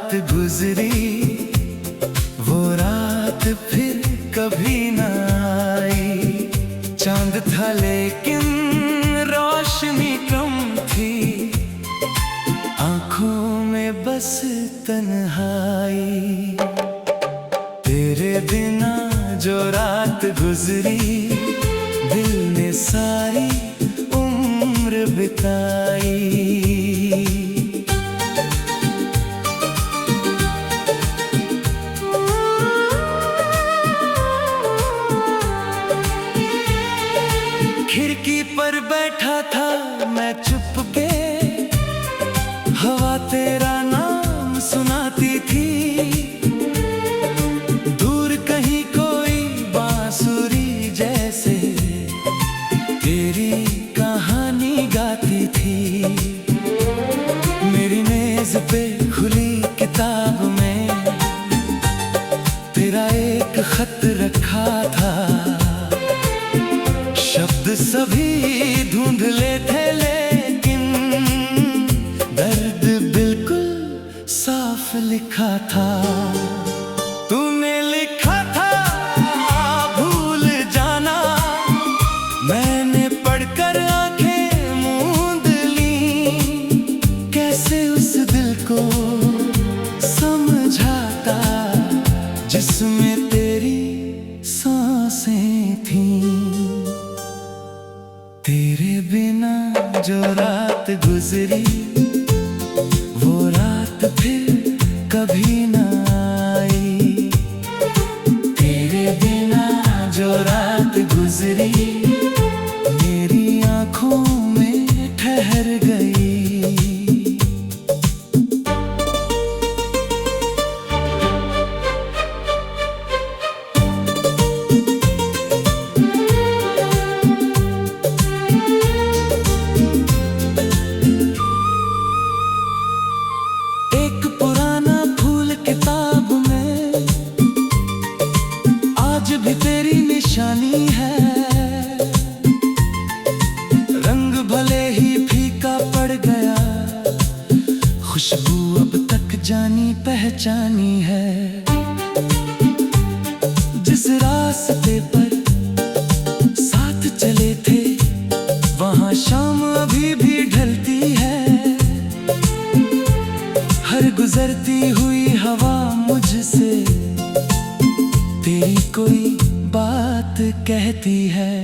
रात गुजरी, वो रात फिर कभी न आई। चांद था लेकिन रोशनी कम थी, आंखों में बस तन्हाई। तेरे बिना जो रात गुजरी, दिल ने सारी उम्र बिताई। खिड़की पर बैठा था मैं चुपके, हवा तेरा नाम सुनाती थी। दूर कहीं कोई बांसुरी जैसे तेरी कहानी गाती थी। मेरी मेज पे खुली किताब में तेरा एक खत रखा था। शब्द सभी धुंधले थे लेकिन दर्द बिल्कुल साफ लिखा था। तूने लिखा था भूल जाना, मैंने पढ़कर आंखें मूंद ली। कैसे उस दिल को समझाता जिसमें तेरी सांसें थीं। तेरे बिना जो रात गुजरी, वो रात फिर कभी न आई। तेरे बिना जो रात गुजरी, मेरी आंखों में ठहर गई। किताब में आज भी तेरी निशानी है। रंग भले ही फीका पड़ गया, खुशबू अब तक जानी पहचानी है। जिस रास्ते पर साथ चले थे, वहां शाम अभी भी ढलती है। हर गुजरती हुई हवा मुझसे तेरी कोई बात कहती है।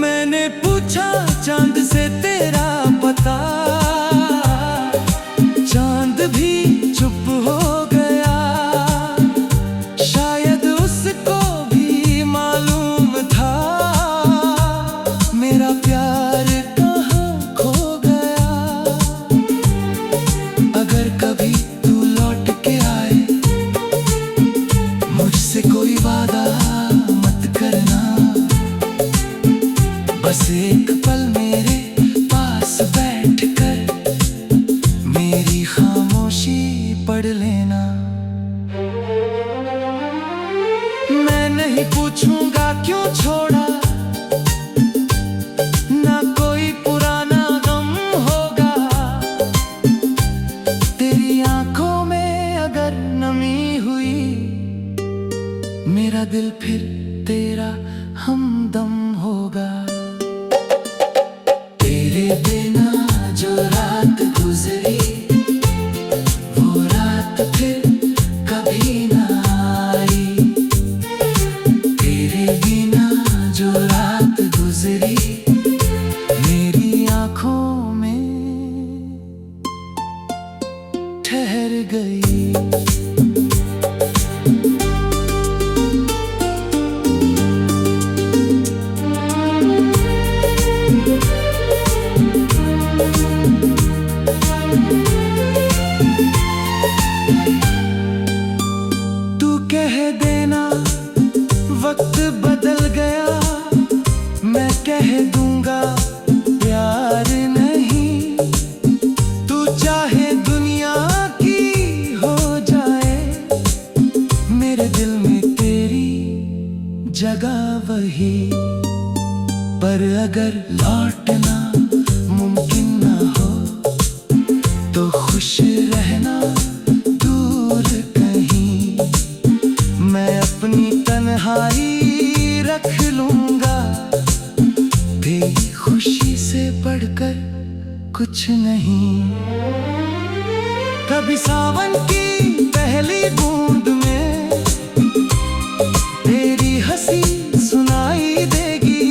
मैंने पूछा चांद से तेरा पता, चांद भी चुप हो गया। शायद उसको भी मालूम था मेरा प्यार कहाँ खो गया। अगर कभी तू लौट के आए, मुझसे कोई वादा मत करना। बस एक पल मेरे पास बैठकर मेरी खामोशी पढ़ लेना। मैं नहीं पूछूंगा क्यों छोड़ा, ना कोई पुराना गम होगा। तेरी आंखों में अगर नमी हुई, मेरा दिल फिर तेरा हमदम होगा। तेरे बिना जो रात गुजरी, वो रात फिर कभी न आई। तेरे बिना जो रात गुजरी, मेरी आंखों में ठहर गई। तू कह देना वक्त बदल गया, मैं कह दूंगा प्यार नहीं। तू चाहे दुनिया की हो जाए, मेरे दिल में तेरी जगह वही। पर अगर लौटना मुमकिन ना हो, तो खुश रहना तन्हाई रख लूंगा। तेरी खुशी से बढ़कर कुछ नहीं। कभी सावन की पहली बूंद में तेरी हंसी सुनाई देगी।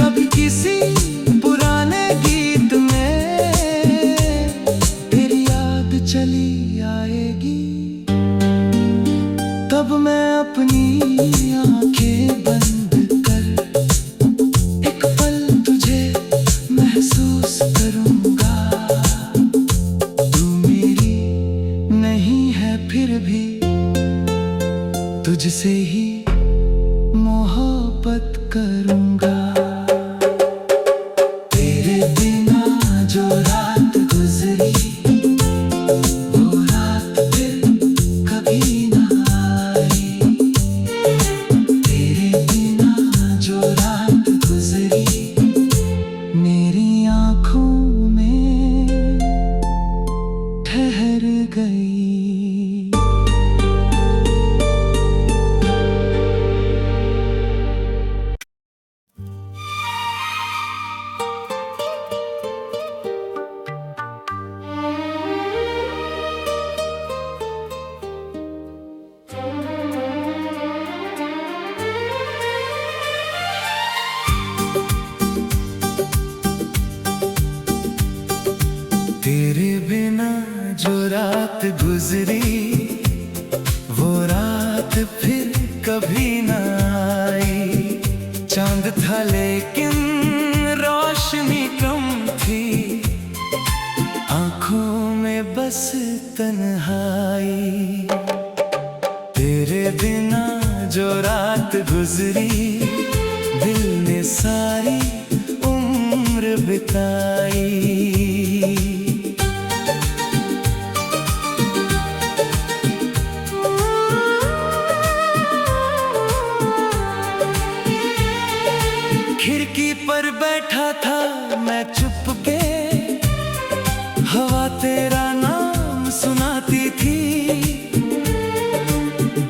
कभी किसी पुराने गीत में तेरी याद चली आएगी। तब मैं अपनी आंखें बंद कर एक पल तुझे महसूस करूंगा। तू मेरी नहीं है फिर भी तुझसे ही मोहब्बत करूंगा। तेरे बिना जो रात गुजरी वो रात फिर कभी ना आई। तेरे बिना जो रात गुजरी मेरी आँखों में ठहर गई। तेरे बिना जो रात गुजरी वो रात फिर कभी ना आई। चांद था लेकिन रोशनी कम थी, आंखों में बस तन्हाई। तेरे बिना जो रात गुजरी दिल ने सारी उम्र बिताई। खिड़की पर बैठा था मैं चुपके, हवा तेरा नाम सुनाती थी।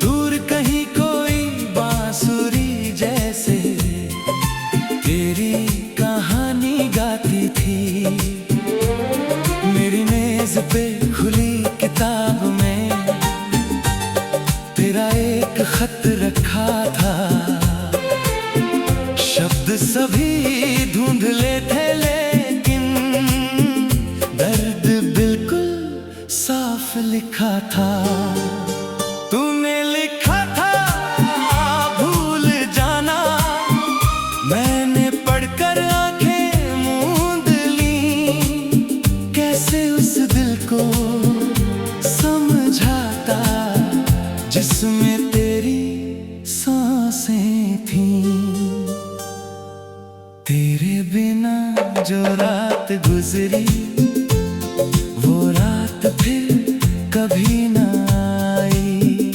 दूर कहीं कोई बांसुरी जैसे तेरी कहानी गाती थी। मेरी मेज पे खुली किताब में तेरा एक खत रखा था। शब्द सभी धुंधले थे लेकिन दर्द बिल्कुल साफ लिखा था। तूने लिखा था भूल जाना, मैंने पढ़कर आंखें मूंद ली। कैसे उस दिल को समझाता जिसमें तेरी सांसें थीं। तेरे बिना जो रात गुजरी वो रात फिर कभी ना आई।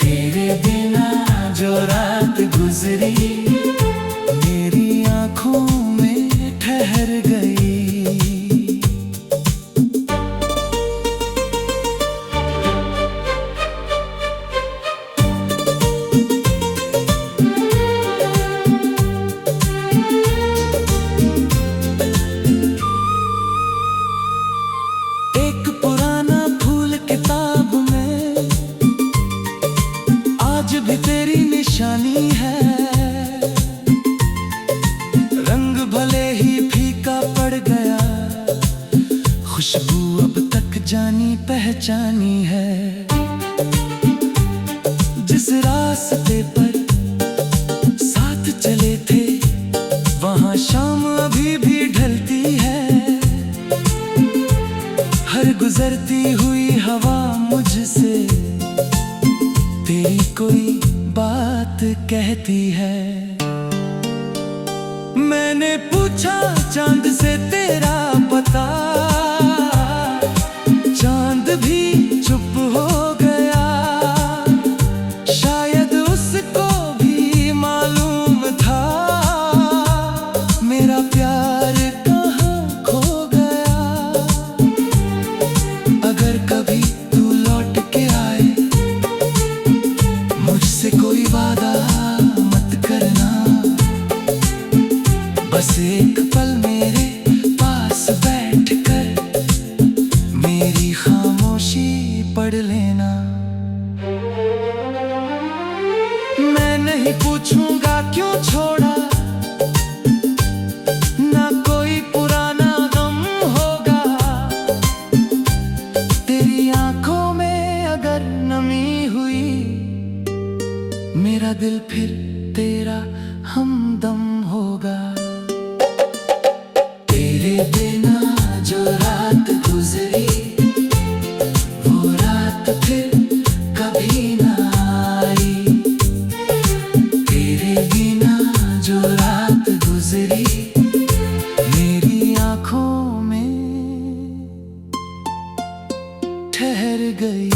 तेरे बिना जो रात गुजरी मेरी आँखों में ठहर गई। तेरी निशानी है, रंग भले ही फीका पड़ गया, खुशबू अब तक जानी पहचानी है। जिस रास्ते पर साथ चले थे वहाँ शाम अभी भी ढलती है। हर गुजरती हुई हवा मुझसे तेरी कोई बात कहती है। मैंने पूछा चांद से तेरा पता, चांद भी चुप हो गया। शायद उसको भी मालूम था मेरा प्यार कहाँ खो गया। अगर कभी तू लौट के आए कोई वादा मत करना, बस एक पल मेरे पास बैठकर मेरी खामोशी पढ़ लेना। मैं नहीं पूछूंगा क्यों छोड़ा, ना कोई पुराना गम होगा। तेरी आंखों में अगर नमी हुई, मेरा दिल फिर तेरा हमदम होगा। तेरे बिना जो रात गुजरी, वो रात फिर कभी ना आई। तेरे बिना जो रात गुजरी, मेरी आंखों में ठहर गई।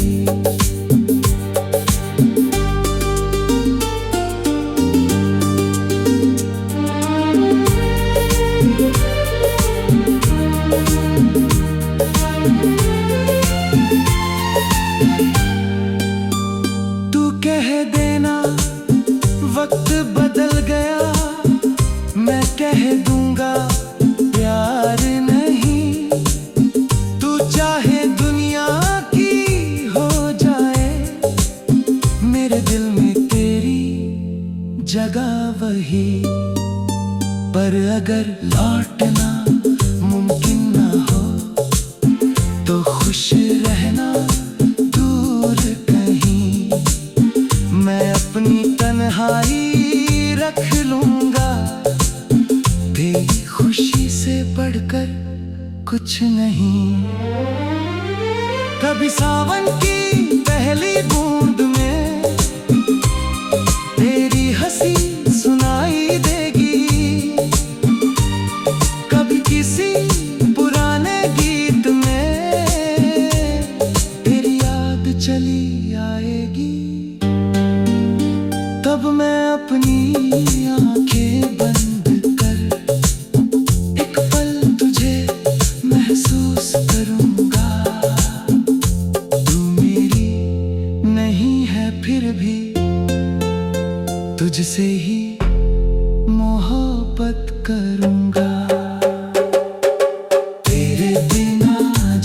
तू कह देना वक्त बदल गया, मैं कह दूंगा प्यार नहीं। तू चाहे दुनिया की हो जाए, मेरे दिल में तेरी जगह वही। पर अगर लौटना मुमकिन ना हो, तो खुश रहना दूर कहीं। मैं अपनी तन्हाई रख लूंगा, तेरी खुशी से बढ़कर कुछ नहीं। कभी सावन की पहली बूंद में तेरी हंसी सुनाई देगी, कभी किसी पुराने गीत में तेरी याद चली आएगी। तब मैं अपनी आंखें बंद कर एक पल तुझे महसूस करूंगा। तू मेरी नहीं है फिर भी तुझसे ही मोहब्बत करूंगा। तेरे बिना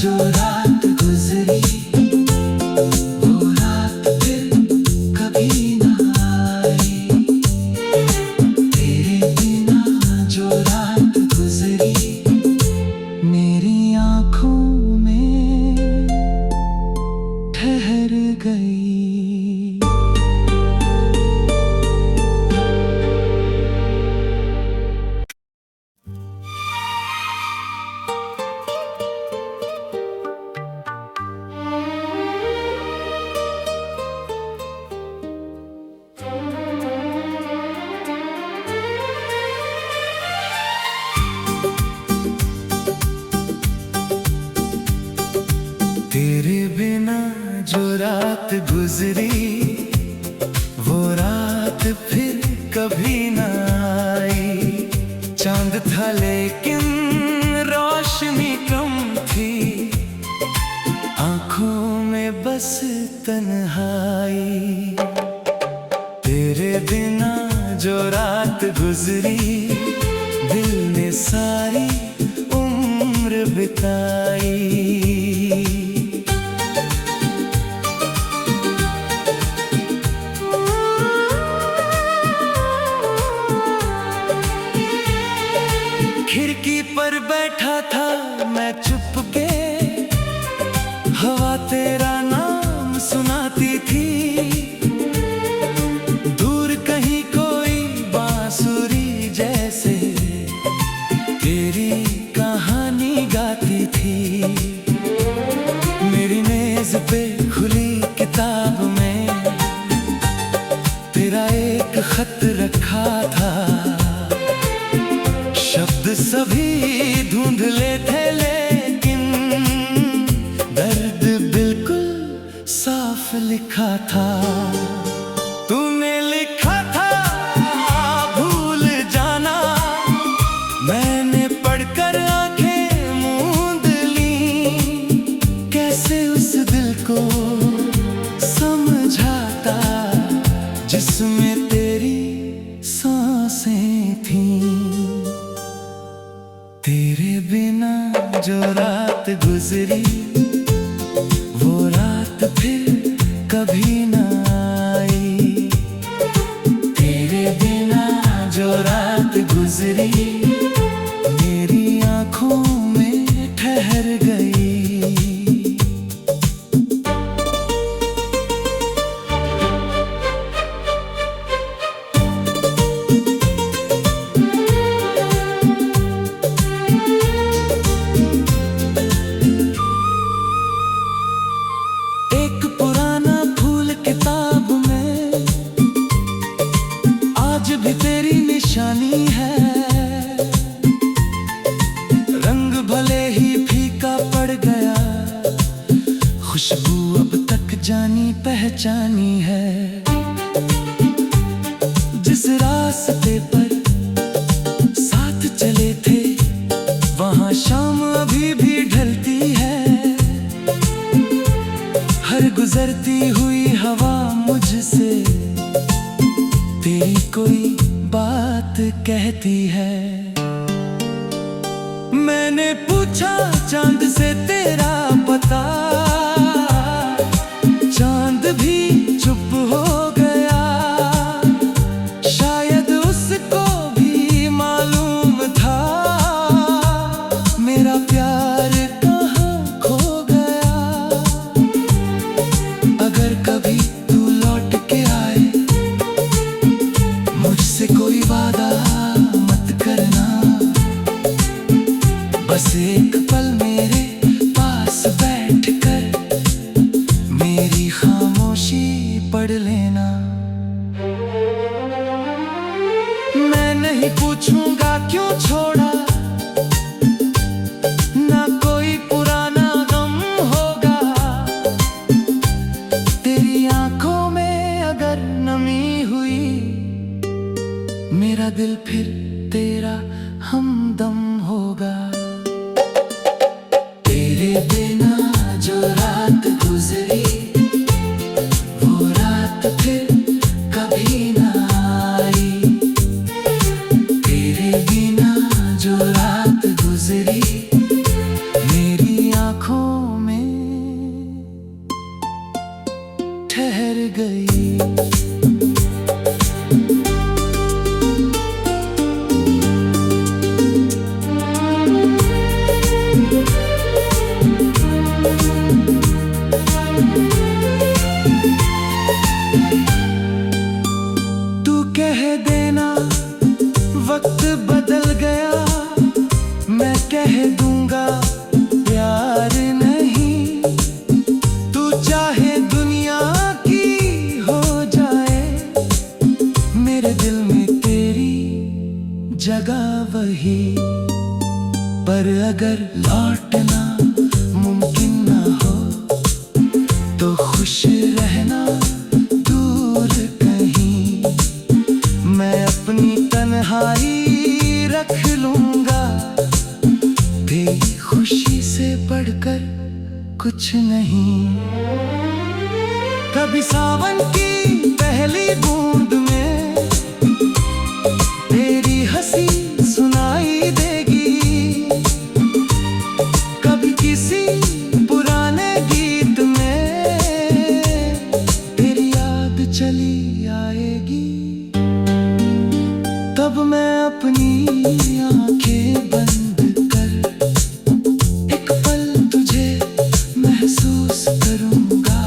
जो रात गुजरी, वो रात फिर कभी ना आई। तेरे बिना जो रात गुजरी, मेरी आंखों में ठहर गई। तेरे बिना जो रात गुजरी, वो रात फिर कभी ना आई। चांद था लेकिन रोशनी कम थी, आंखों में बस तन्हाई। तेरे बिना जो रात गुजरी, दिल ने सारी उम्र बिताई। खिड़की पर बैठा था मैं चुपके, हवा तेरा नाम सुनाती थी। दूर कहीं कोई बांसुरी जैसे तेरी कहानी गाती थी। मेरी मेज पे खुली किताब में तेरा एक खत रखा था। शब्द सभी धुंधले थे लेकिन दर्द बिल्कुल साफ लिखा था। तूने लिखा था भूल जाना, मैंने पढ़कर आंखें मूंद ली। कैसे उस दिल को समझाता जिस जिसमें तेरी सांसें थीं। तेरे बिना जो रात गुजरी वो रात फिर कभी ना आई। तेरे बिना जो रात गुजरी मेरी आंखों में ठहर गई। एक पुराना फूल किताब में आज भी तेरी निशानी है। रंग भले ही फीका पड़ गया, खुशबू अब तक जानी पहचानी है। जिस रास्ते पर साथ चले थे वहां शाम अभी भी ढलती है। हर गुजरती हुई हवा मुझसे तेरी कोई बात कहती है। मैंने पूछा चांद से तेरा पता, चांद भी चुप हो गया। शायद उसको भी मालूम था मेरा प्यार कहाँ खो गया। अगर कभी तू लौट के आए मुझसे कोई वादा मत करना। बस एक पल मेरे पास बैठकर मेरी खामोशी पढ़ लेना। मैं नहीं पूछूंगा क्यों छोड़ा, ना कोई पुराना गम होगा। तेरी आंखों में अगर नमी हुई मेरा दिल फिर तेरा हमदम होगा। तेरे बिना जो रात गुजरी वो रात फिर कभी ना आई। तेरे बिना जो रात गुजरी मेरी आंखों में ठहर गई। तू कह देना वक्त बदल गया, मैं कह दूंगा प्यार नहीं। तू चाहे दुनिया की हो जाए मेरे दिल में तेरी जगह वही। पर अगर लौटना मुमकिन ना हो तो खुश रहना दूर कहीं। मैं अपनी तन्हाई रख लूंगा, तेरी खुशी से बढ़कर कुछ नहीं। कभी सावन की पहली बूंद में तेरी हंसी सुनाई देगी। कभी किसी पुराने गीत में तेरी याद चली आएगी। तब मैं अपनी आंखें बंद कर एक पल तुझे महसूस करूंगा।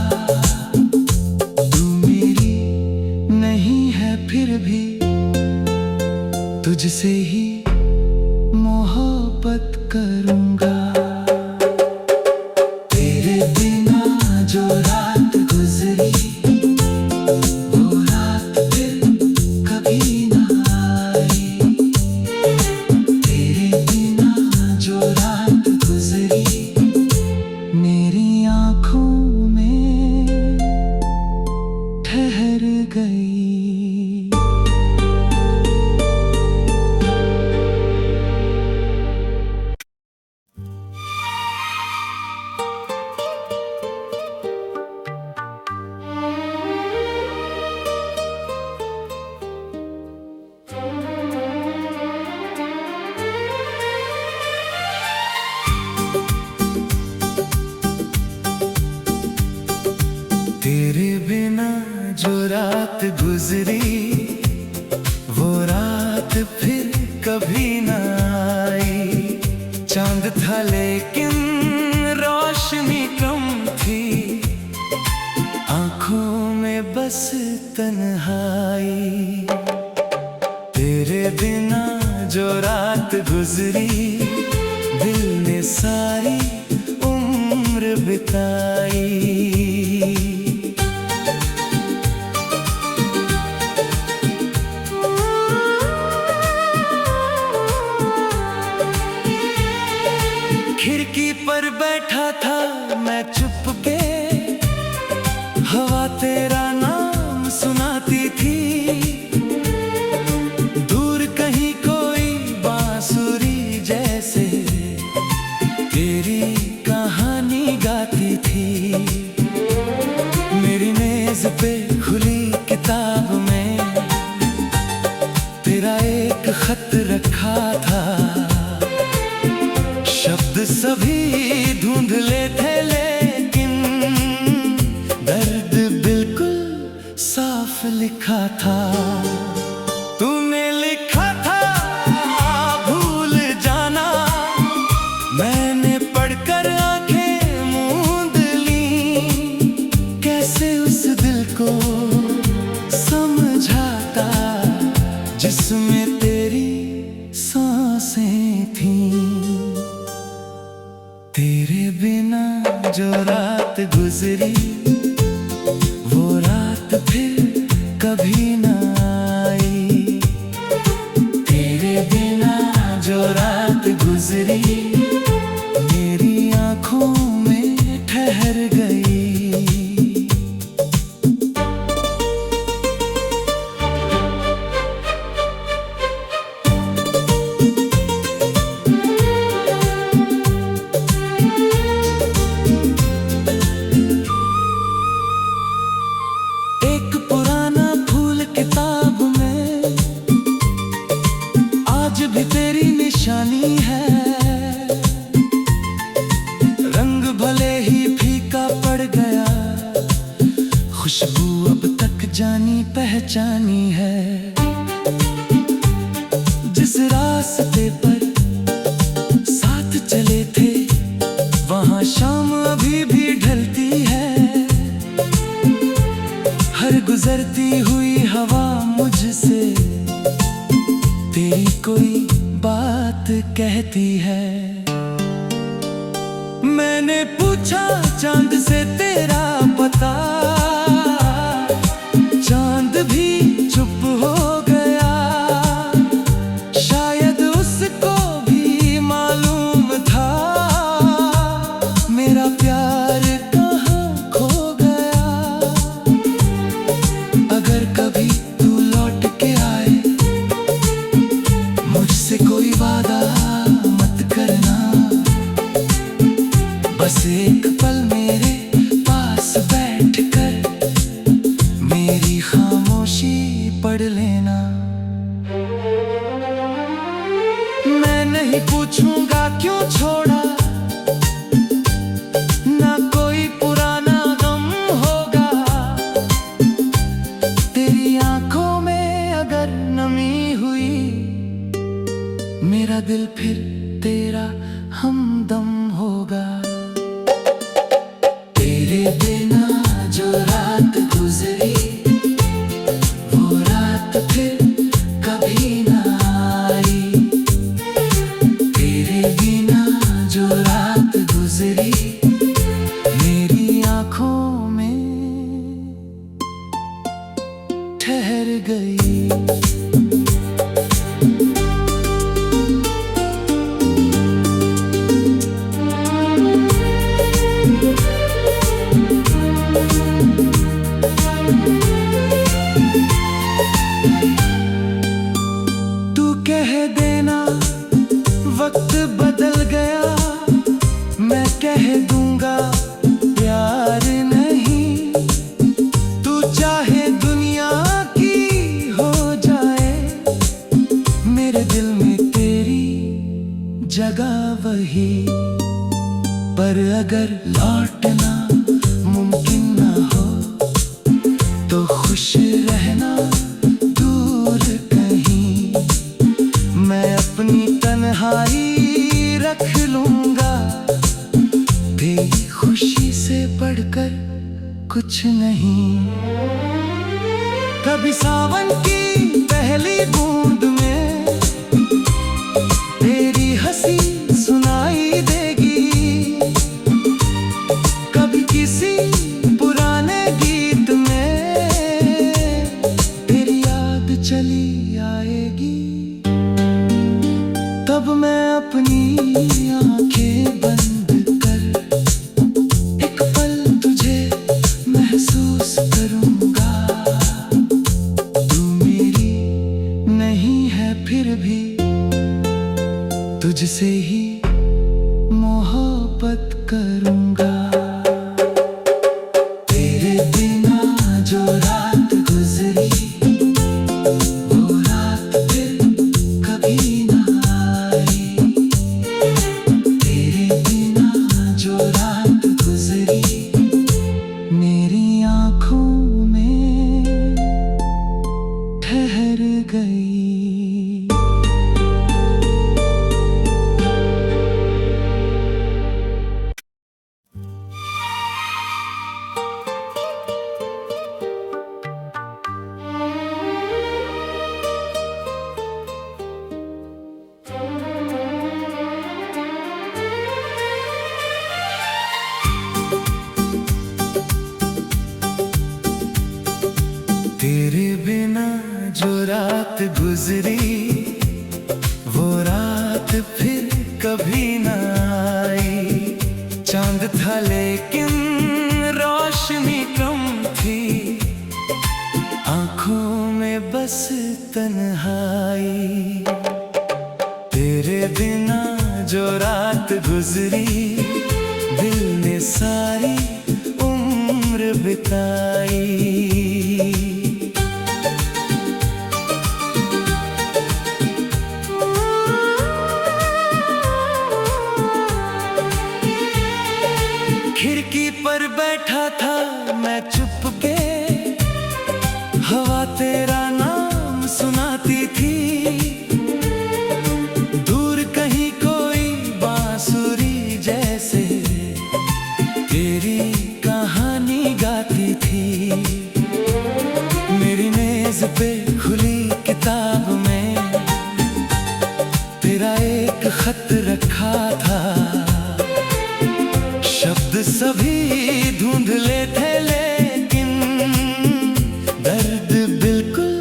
तू मेरी नहीं है फिर भी तुझसे ही मोहब्बत करूंगा। तेरे बिना जो रात गुजरी वो रात फिर कभी ना आई। तेरे बिना जो रात गुजरी मेरी आंखों में ठहर गई। जो रात गुजरी, दिल ने सारी उम्र बिताई। खिड़की पर बैठा था मैं चुपके, हवा तेरा नाम सुनाती थी। दूर कहीं कोई बांसुरी जैसे तेरी कहानी गाती थी। मेरी मेज पे खुली किताब में तेरा एक खत रखा था। शब्द सभी धुंधले थे लेकिन दर्द बिल्कुल साफ लिखा था। तूने लिखा था भूल जाना, मैंने पढ़कर आंखें मूंद ली। कैसे उस दिल को समझाता जिसमें तेरी सांसें थीं। तेरे बिना जो रात गुजरी, वो रात फिर कभी न आई। तेरे बिना जो रात गुजरी, मेरी आंखों में ठहर गई। किताब में आज भी तेरी निशानी है। रंग भले ही फीका पड़ गया, खुशबू अब तक जानी पहचानी है। जिस रास्ते पर साथ चले थे, वहां शाम अभी भी ढलती है। हर गुजरती हुई हवा मुझसे तेरी कोई बात कहती है। मैंने पूछा चांद से तेरा पता, चांद भी चुप हो गया। शायद उसको भी मालूम था मेरा प्यार कहाँ खो गया। अगर कभी तू लौट के आए, मुझसे कोई वादा मत करना। बस एक पल मेरे पास बैठकर मेरी खामोशी पढ़ लेना। मैं नहीं पूछूंगा क्यों छोड़ा, ना कोई पुराना गम होगा। तेरी आंखों में अगर नमी हुई, मेरा दिल फिर तेरा हमदम होगा। तेरे बिना जो रात गुजरी, वो रात फिर कभी ना आई। तेरे बिना जो रात गुजरी, मेरी आंखों में ठहर गई। तू कह देना वक्त बदल गया, मैं कह दूंगा प्यार नहीं। तू चाहे दुनिया की हो जाए, मेरे दिल में तेरी जगह वही। पर अगर लौटना मुमकिन ना हो, तो खुश रहना दूर कहीं। मैं अपनी तन्हाई रख लूंगा, तेरी खुशी से बढ़कर कुछ नहीं। कभी सावन की पहली बूंद में चली आएगी, तब मैं अपनी आंखें बंद कर एक पल तुझे महसूस करूंगा। तू मेरी नहीं है फिर भी तुझसे ही मोहब्बत करूंगा। तेरे बिना जो रात गुजरी वो रात फिर कभी ना आई। तेरे बिना जो रात गुजरी मेरी आंखों में ठहर गई। तेरे बिना जो रात गुजरी वो रात फिर कभी ना आई। चांद था लेकिन रोशनी कम थी, आंखों में बस तन्हाई। तेरे बिना जो रात गुजरी दिल ने सारी उम्र बिताई। खिड़की पर बैठा था मैं चुपके, हवा तेरा नाम सुनाती थी। दूर कहीं कोई बांसुरी जैसे तेरी कहानी गाती थी। मेरी मेज पे खुली किताब में तेरा एक खत रखा था। शब्द सभी धुंधले थे लेकिन दर्द बिल्कुल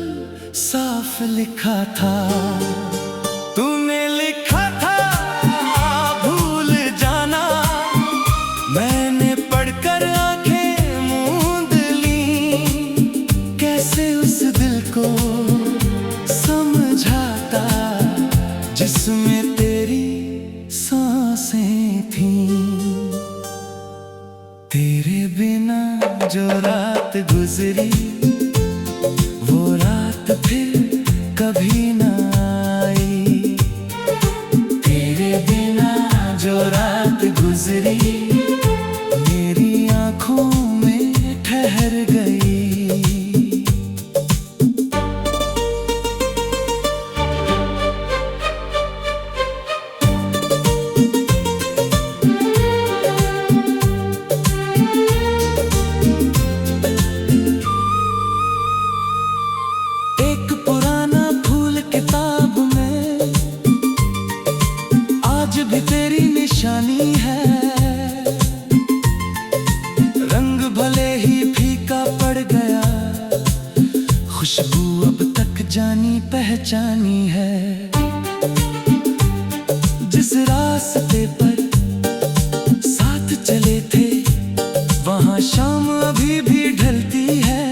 साफ लिखा था। तूने लिखा था भूल जाना, मैंने पढ़कर आंखें मूंद ली। कैसे उस दिल को समझाता जिसमें तेरी सांसें थीं। तेरे बिना जो रात गुजरी वो रात फिर कभी ना आई। तेरे बिना जो रात गुजरी मेरी आंखों में ठहर गई। तेरी निशानी है, रंग भले ही फीका पड़ गया, खुशबू अब तक जानी पहचानी है। जिस रास्ते पर साथ चले थे वहां शाम अभी भी ढलती है।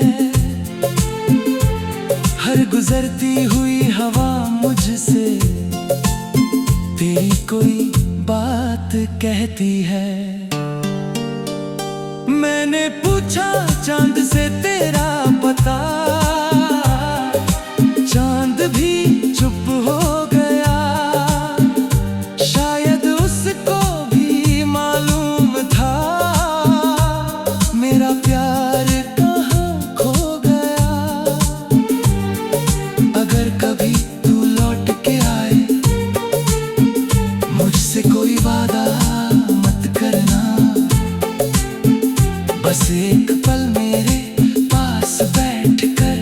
हर गुजरती हुई हवा मुझसे तेरी कोई बात कहती है। मैंने पूछा चांद से तेरा पता, चांद भी चुप हो गया। शायद उसको भी मालूम था मेरा प्यार कहाँ खो गया। अगर कभी तू लौट के आए मुझसे कोई वादा मत करना, बस एक पल मेरे पास बैठकर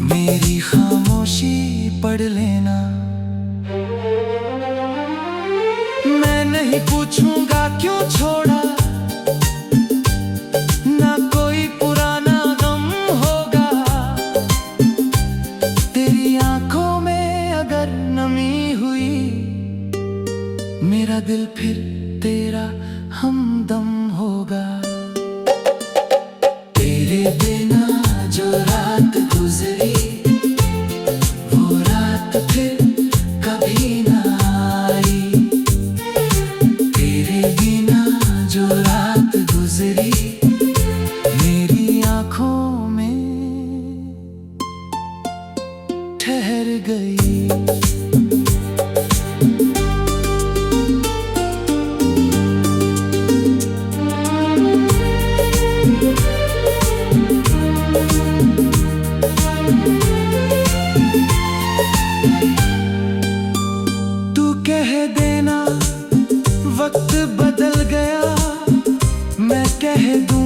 मेरी खामोशी पढ़ लेना। मैं नहीं पूछूंगा क्यों छोड़ा, ना कोई पुराना गम होगा। दिल फिर तेरा हमदम होगा। तेरे बिना जो रात गुजरी वो रात फिर कभी ना आई। तेरे बिना जो रात गुजरी मेरी आंखों में ठहर गई। तू कह देना वक्त बदल गया, मैं कह दूं